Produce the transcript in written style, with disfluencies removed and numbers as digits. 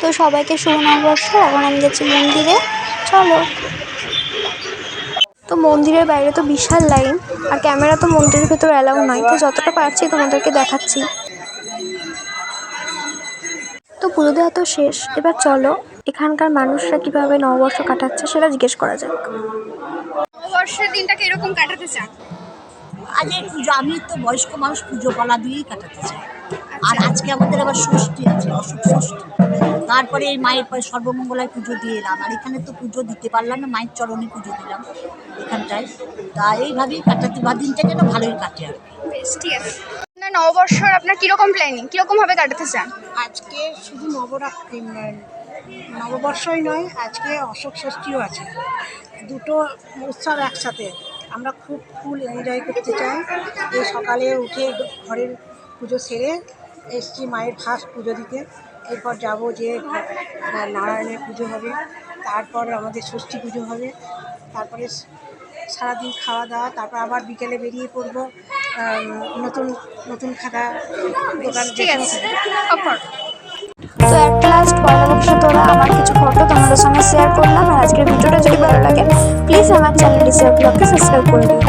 তো সবাইকে শুভ নববর্ষ। এখন আমি যাচ্ছি মন্দিরে, চলো। তো মন্দিরের বাইরে তো বিশাল লাইন, আর ক্যামেরা তো মন্দিরের ভেতর অ্যালাউ নয়, তো যতটা পারছি তোমাদেরকে দেখাচ্ছি। তো পুজো দেওয়া তো শেষ, এবার চলো এখানকার মানুষরা কিভাবে নববর্ষ কাটাচ্ছে সেটা জিজ্ঞেস করা যাক। নববর্ষের দিনটাকে এরকম কাটাতে চান? আজকের পুজো, আমি তো বয়স্ক মানুষ, পুজো পালা দিয়েই কাটাতে চাই। আর আজকে আমাদের আবার ষষ্ঠী আছে, অশোক ষষ্ঠী। তারপরে এই মায়ের পরে সর্বমঙ্গলায় পুজো দিয়ে এলাম, আর এখানে তো পুজো দিতে পারলাম না, মায়ের চরণে পুজো দিলাম এখানটায়। তা এইভাবেই কাটাতে বা দিনটা যেন ভালোই কাটে আর কি। বেশ, ঠিক আছে। আপনার নববর্ষর আপনার কীরকম প্ল্যানিং, কীরকমভাবে কাটাতে চান? আজকে শুধু নববর্ষই নয়, আজকে অশোক ষষ্ঠীও আছে। দুটো উৎসব একসাথে, আমরা খুব ফুল এনজয় করতে চাই। এই সকালে উঠে ঘরের পুজো সেরে এসছি মায়ের ফার্স্ট পুজো দিতে। এরপর যাব যে নারায়ণের পুজো হবে, তারপর আমাদের ষষ্ঠী পুজো হবে, তারপরে সারাদিন খাওয়া দাওয়া, তারপর আবার বিকেলে বেরিয়ে পড়বো নতুন নতুন খাতা দোকান। ঠিক আছে। তো অ্যাট লাস্ট পয়লা বৈশাখে তোরা আমার কিছু ফটো তোমাদের সঙ্গে শেয়ার করলাম। আর আজকের ভিডিওটা যদি ভালো লাগে প্লিজ আমার চ্যানেল ডিসিআর ব্লগকে সাবস্ক্রাইব করে দিও।